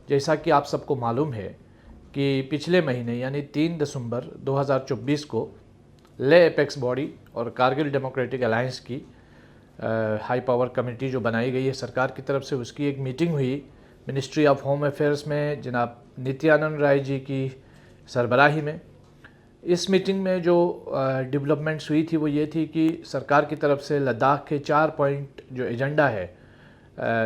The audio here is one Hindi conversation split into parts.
जैसा कि आप सबको मालूम है कि पिछले महीने यानी 3 दिसंबर 2024 को ले एपेक्स बॉडी और कारगिल डेमोक्रेटिक अलायंस की हाई पावर कमेटी जो बनाई गई है सरकार की तरफ से, उसकी एक मीटिंग हुई मिनिस्ट्री ऑफ होम अफेयर्स में जनाब नित्यानंद राय जी की सरबराही में। इस मीटिंग में जो डेवलपमेंट्स हुई थी वो ये थी कि सरकार की तरफ से लद्दाख के 4 पॉइंट जो एजेंडा है,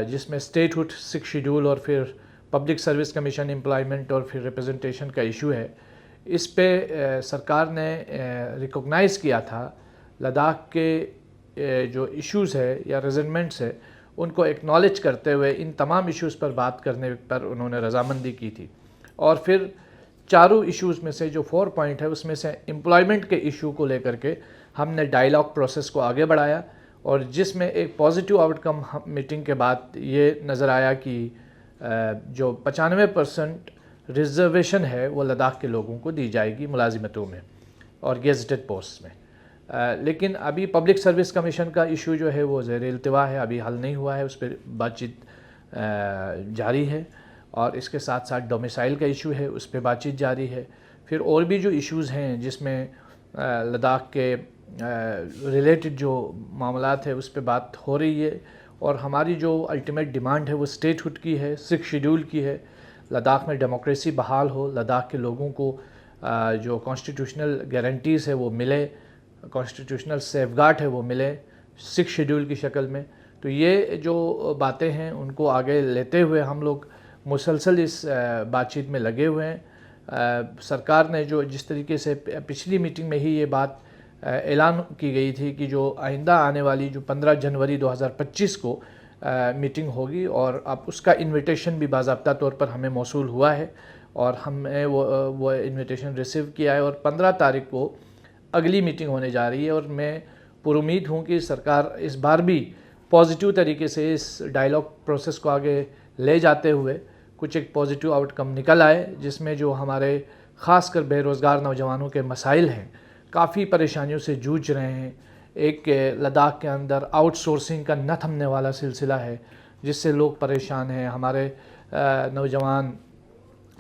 जिसमें स्टेटहुड, 6 शेड्यूल और फिर पब्लिक सर्विस कमीशन, एम्प्लॉयमेंट और फिर रिप्रेजेंटेशन का इशू है, इस पे सरकार ने रिकॉग्नाइज़ किया था लद्दाख के जो इश्यूज़ है या रेजनमेंट्स है उनको एक्नॉलेज करते हुए इन तमाम इश्यूज़ पर बात करने पर उन्होंने रजामंदी की थी। और फिर चारों इश्यूज़ में से जो 4 पॉइंट है उसमें से एम्प्लॉयमेंट के इशू को लेकर के हमने डायलॉग प्रोसेस को आगे बढ़ाया, और जिसमें एक पॉजिटिव आउटकम मीटिंग के बाद ये नज़र आया कि जो 95% रिजर्वेशन है वो लद्दाख के लोगों को दी जाएगी मुलाजिमतों में और गेजेटेड पोस्ट में। लेकिन अभी पब्लिक सर्विस कमीशन का इशू जो है वो ज़ेर इल्तिवा है, अभी हल नहीं हुआ है, उस पर बातचीत जारी है। और इसके साथ साथ डोमिसाइल का इशू है, उस पर बातचीत जारी है। फिर और भी जो इश्यूज़ हैं जिसमें लद्दाख के रिलेटेड जो मामलात है उस पर बात हो रही है, और हमारी जो अल्टीमेट डिमांड है वो स्टेटहुड की है, 6 शेड्यूल की है। लद्दाख में डेमोक्रेसी बहाल हो, लद्दाख के लोगों को जो कॉन्स्टिट्यूशनल गारंटीज़ है वो मिले, कॉन्स्टिट्यूशनल सेफगार्ड है वो मिले 6 शेड्यूल की शक्ल में। तो ये जो बातें हैं उनको आगे लेते हुए हम लोग मुसलसल इस बातचीत में लगे हुए हैं। सरकार ने जो जिस तरीके से पिछली मीटिंग में ही ये बात ऐलान की गई थी कि जो आइंदा आने वाली जो 15 जनवरी 2025 को मीटिंग होगी, और अब उसका इन्विटेशन भी बाज़ाब्ता तौर पर हमें मौसूल हुआ है और हमने वो इन्विटेशन रिसीव किया है, और 15 तारीख को अगली मीटिंग होने जा रही है। और मैं पुरुमीद हूँ कि सरकार इस बार भी पॉजिटिव तरीके से इस डायलॉग प्रोसेस को आगे ले जाते हुए कुछ एक पॉजिटिव आउटकम निकल आए, जिसमें जो हमारे ख़ासकर बेरोज़गार नौजवानों के मसाइल हैं, काफ़ी परेशानियों से जूझ रहे हैं। एक लद्दाख के अंदर आउटसोर्सिंग का न थमने वाला सिलसिला है जिससे लोग परेशान हैं। हमारे नौजवान,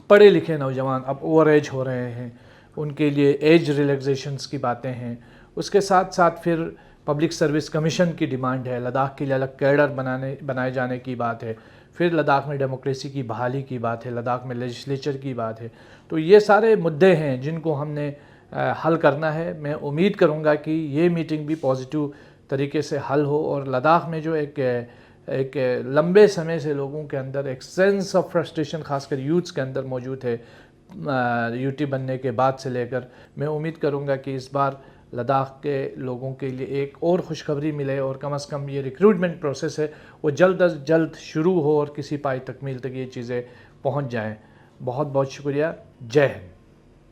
पढ़े लिखे नौजवान अब ओवर एज हो रहे हैं, उनके लिए एज रिलैक्सेशंस की बातें हैं। उसके साथ साथ फिर पब्लिक सर्विस कमीशन की डिमांड है, लद्दाख के लिए अलग कैडर बनाए जाने की बात है, फिर लद्दाख में डेमोक्रेसी की बहाली की बात है, लद्दाख में लेजिस्लेचर की बात है। तो ये सारे मुद्दे हैं जिनको हमने हल करना है। मैं उम्मीद करूंगा कि ये मीटिंग भी पॉजिटिव तरीके से हल हो, और लद्दाख में जो एक लंबे समय से लोगों के अंदर एक सेंस ऑफ फ्रस्ट्रेशन खासकर यूथ्स के अंदर मौजूद है यूटी बनने के बाद से लेकर, मैं उम्मीद करूंगा कि इस बार लद्दाख के लोगों के लिए एक और खुशखबरी मिले, और कम से कम ये रिक्रूटमेंट प्रोसेस है वो जल्द अज जल्द शुरू हो और किसी पाई तकमील तक ये चीज़ें पहुंच जाएं। बहुत बहुत शुक्रिया। जय हिंद।